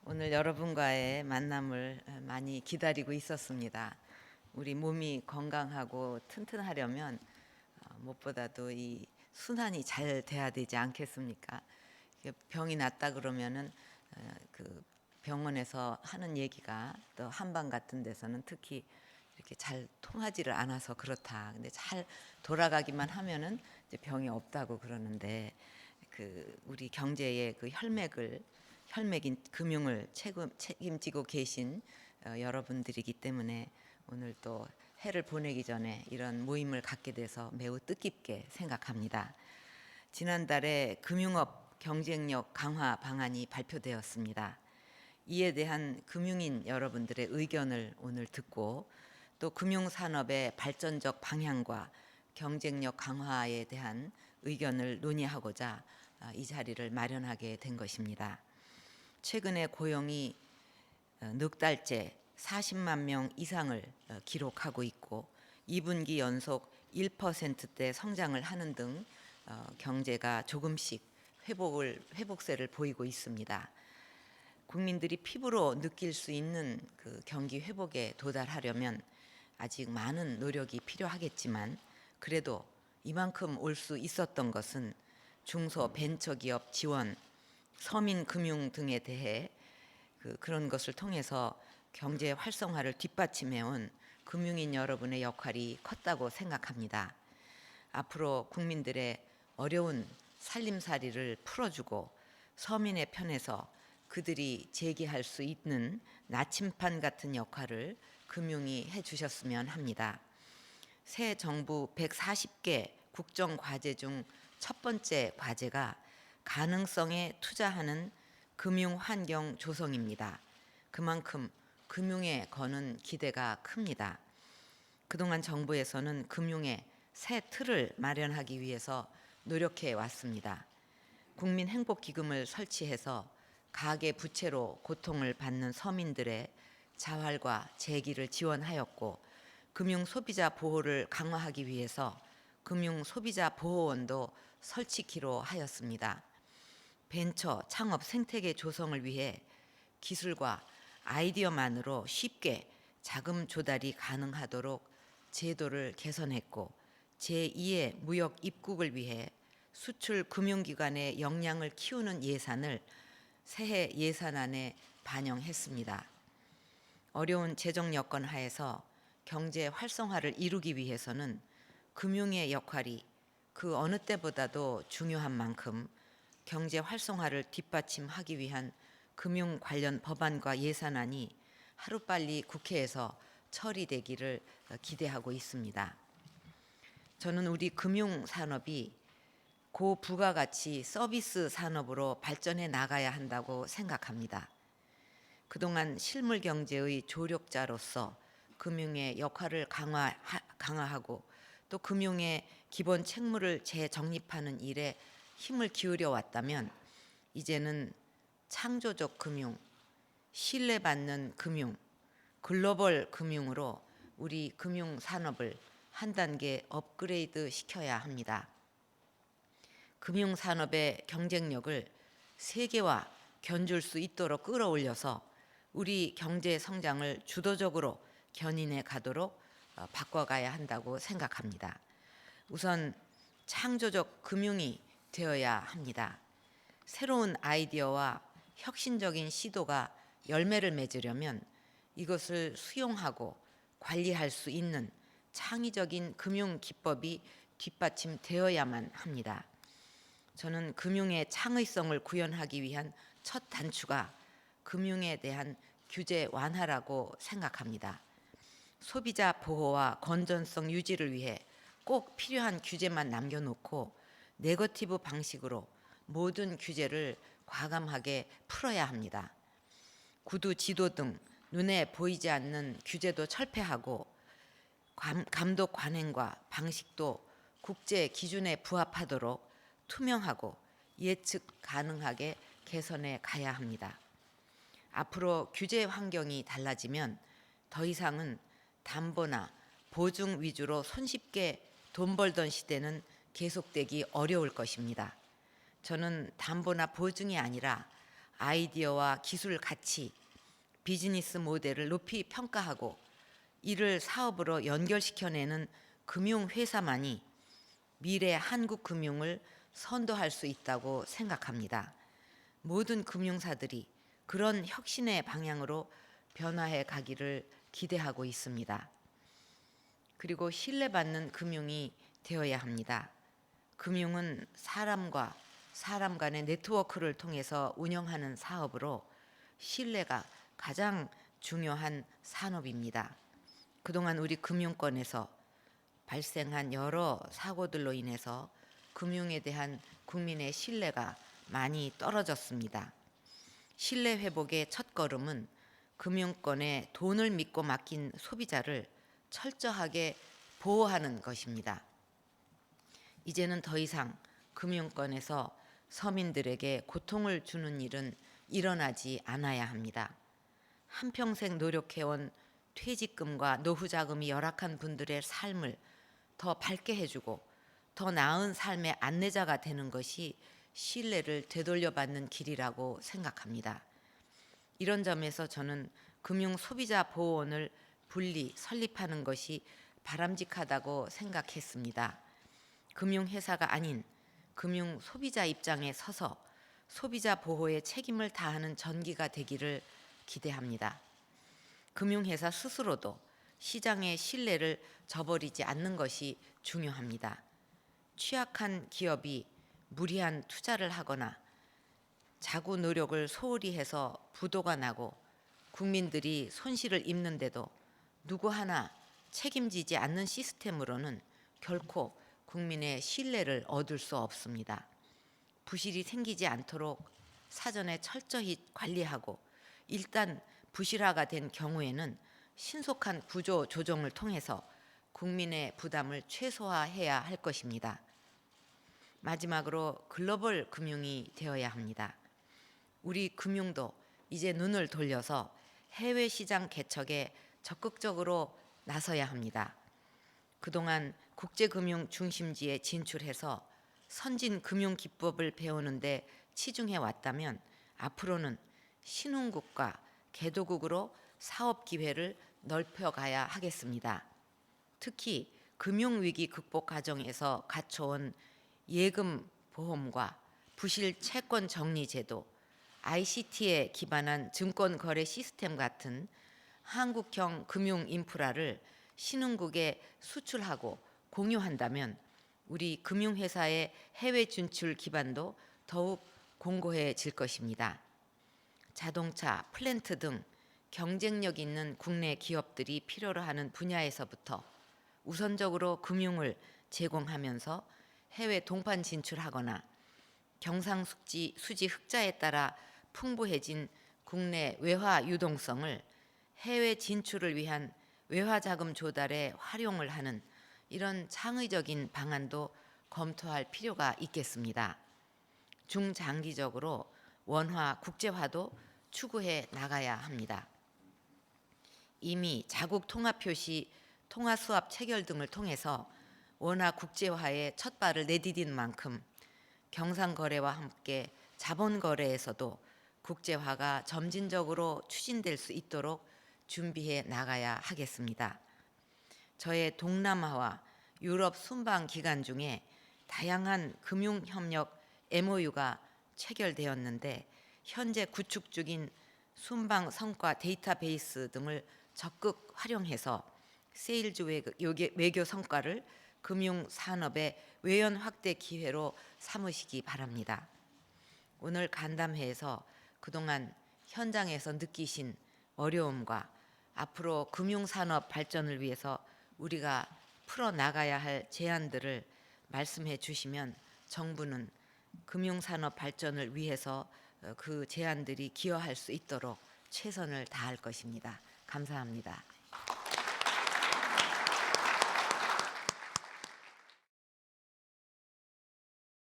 오늘 여러분과의 만남을 많이 기다리고 있었습니다. 우리 몸이 건강하고 튼튼하려면 무엇보다도 이 순환이 잘 돼야 되지 않겠습니까? 병이 났다 그러면은 그 병원에서 하는 얘기가 또 한방 같은 데서는 특히 이렇게 잘 통하지를 않아서 그렇다. 근데 잘 돌아가기만 하면은 이제 병이 없다고 그러는데 우리 경제의 그 혈맥인 금융을 책임지고 계신 여러분들이기 때문에 오늘 또 해를 보내기 전에 이런 모임을 갖게 돼서 매우 뜻깊게 생각합니다. 지난달에 금융업 경쟁력 강화 방안이 발표되었습니다. 이에 대한 금융인 여러분들의 의견을 오늘 듣고 또 금융산업의 발전적 방향과 경쟁력 강화에 대한 의견을 논의하고자 이 자리를 마련하게 된 것입니다. 최근에 고용이 넉 달째 40만 명 이상을 기록하고 있고 2분기 연속 1%대 성장을 하는 등 경제가 조금씩 회복세를 보이고 있습니다. 국민들이 피부로 느낄 수 있는 그 경기 회복에 도달하려면 아직 많은 노력이 필요하겠지만 그래도 이만큼 올 수 있었던 것은 중소벤처기업 지원, 서민금융 등에 대해 그런 것을 통해서 경제 활성화를 뒷받침해온 금융인 여러분의 역할이 컸다고 생각합니다. 앞으로 국민들의 어려운 살림살이를 풀어주고 서민의 편에서 그들이 제기할 수 있는 나침반 같은 역할을 금융이 해주셨으면 합니다. 새 정부 140개 국정과제 중 첫 번째 과제가 가능성에 투자하는 금융환경 조성입니다. 그만큼 금융에 거는 기대가 큽니다. 그동안 정부에서는 금융의 새 틀을 마련하기 위해서 노력해 왔습니다. 국민행복기금을 설치해서 가계부채로 고통을 받는 서민들의 자활과 재기를 지원하였고 금융소비자 보호를 강화하기 위해서 금융소비자보호원도 설치키로 하였습니다. 벤처 창업 생태계 조성을 위해 기술과 아이디어만으로 쉽게 자금 조달이 가능하도록 제도를 개선했고 제2의 무역 입국을 위해 수출 금융기관의 역량을 키우는 예산을 새해 예산안에 반영했습니다. 어려운 재정 여건 하에서 경제 활성화를 이루기 위해서는 금융의 역할이 그 어느 때보다도 중요한 만큼 경제 활성화를 뒷받침하기 위한 금융 관련 법안과 예산안이 하루빨리 국회에서 처리되기를 기대하고 있습니다. 저는 우리 금융산업이 고부가가치 서비스 산업으로 발전해 나가야 한다고 생각합니다. 그동안 실물 경제의 조력자로서 금융의 역할을 강화하고 또 금융의 기본 책무를 재정립하는 일에 힘을 기울여 왔다면 이제는 창조적 금융, 신뢰받는 금융, 글로벌 금융으로 우리 금융 산업을 한 단계 업그레이드 시켜야 합니다. 금융 산업의 경쟁력을 세계와 견줄 수 있도록 끌어올려서 우리 경제 성장을 주도적으로 견인해 가도록 바꿔가야 한다고 생각합니다. 우선 창조적 금융이 되어야 합니다. 새로운 아이디어와 혁신적인 시도가 열매를 맺으려면 이것을 수용하고 관리할 수 있는 창의적인 금융 기법이 뒷받침되어야만 합니다. 저는 금융의 창의성을 구현하기 위한 첫 단추가 금융에 대한 규제 완화라고 생각합니다. 소비자 보호와 건전성 유지를 위해 꼭 필요한 규제만 남겨놓고 네거티브 방식으로 모든 규제를 과감하게 풀어야 합니다. 구두, 지도 등 눈에 보이지 않는 규제도 철폐하고 감독 관행과 방식도 국제 기준에 부합하도록 투명하고 예측 가능하게 개선해 가야 합니다. 앞으로 규제 환경이 달라지면 더 이상은 담보나 보증 위주로 손쉽게 돈 벌던 시대는 계속되기 어려울 것입니다. 저는 담보나 보증이 아니라 아이디어와 기술 가치, 비즈니스 모델을 높이 평가하고 이를 사업으로 연결시켜내는 금융회사만이 미래 한국 금융을 선도할 수 있다고 생각합니다. 모든 금융사들이 그런 혁신의 방향으로 변화해 가기를 기대하고 있습니다. 그리고 신뢰받는 금융이 되어야 합니다. 금융은 사람과 사람 간의 네트워크를 통해서 운영하는 사업으로 신뢰가 가장 중요한 산업입니다. 그동안 우리 금융권에서 발생한 여러 사고들로 인해서 금융에 대한 국민의 신뢰가 많이 떨어졌습니다. 신뢰 회복의 첫걸음은 금융권에 돈을 믿고 맡긴 소비자를 철저하게 보호하는 것입니다. 이제는 더 이상 금융권에서 서민들에게 고통을 주는 일은 일어나지 않아야 합니다. 한평생 노력해온 퇴직금과 노후자금이 열악한 분들의 삶을 더 밝게 해주고 더 나은 삶의 안내자가 되는 것이 신뢰를 되돌려받는 길이라고 생각합니다. 이런 점에서 저는 금융 소비자 보호원을 분리 설립하는 것이 바람직하다고 생각했습니다. 금융회사가 아닌 금융 소비자 입장에 서서 소비자 보호에 책임을 다하는 전기가 되기를 기대합니다. 금융회사 스스로도 시장의 신뢰를 저버리지 않는 것이 중요합니다. 취약한 기업이 무리한 투자를 하거나 자구 노력을 소홀히 해서 부도가 나고 국민들이 손실을 입는데도 누구 하나 책임지지 않는 시스템으로는 결코 국민의 신뢰를 얻을 수 없습니다. 부실이 생기지 않도록 사전에 철저히 관리하고 일단 부실화가 된 경우에는 신속한 구조 조정을 통해서 국민의 부담을 최소화해야 할 것입니다. 마지막으로 글로벌 금융이 되어야 합니다. 우리 금융도 이제 눈을 돌려서 해외 시장 개척에 적극적으로 나서야 합니다. 그동안 국제금융 중심지에 진출해서 선진 금융 기법을 배우는데 치중해 왔다면 앞으로는 신흥국과 개도국으로 사업 기회를 넓혀가야 하겠습니다. 특히 금융위기 극복 과정에서 갖춰온 예금 보험과 부실 채권 정리 제도, ICT에 기반한 증권 거래 시스템 같은 한국형 금융 인프라를 신흥국에 수출하고 공유한다면 우리 금융회사의 해외 진출 기반도 더욱 공고해질 것입니다. 자동차, 플랜트 등 경쟁력 있는 국내 기업들이 필요로 하는 분야에서부터 우선적으로 금융을 제공하면서 해외 동판 진출하거나 경상수지 흑자에 따라 풍부해진 국내 외화 유동성을 해외 진출을 위한 외화 자금 조달에 활용을 하는 이런 창의적인 방안도 검토할 필요가 있겠습니다. 중장기적으로 원화 국제화도 추구해 나가야 합니다. 이미 자국 통화 표시, 통화 수합 체결 등을 통해서 원화 국제화의 첫 발을 내디딘 만큼 경상거래와 함께 자본거래에서도 국제화가 점진적으로 추진될 수 있도록 준비해 나가야 하겠습니다. 저의 동남아와 유럽 순방 기간 중에 다양한 금융협력 MOU가 체결되었는데 현재 구축 중인 순방 성과 데이터베이스 등을 적극 활용해서 세일즈 외교 성과를 금융 산업의 외연 확대 기회로 삼으시기 바랍니다. 오늘 간담회에서 그동안 현장에서 느끼신 어려움과 앞으로 금융산업 발전을 위해서 우리가 풀어나가야 할 제안들을 말씀해 주시면 정부는 금융산업 발전을 위해서 그 제안들이 기여할 수 있도록 최선을 다할 것입니다. 감사합니다.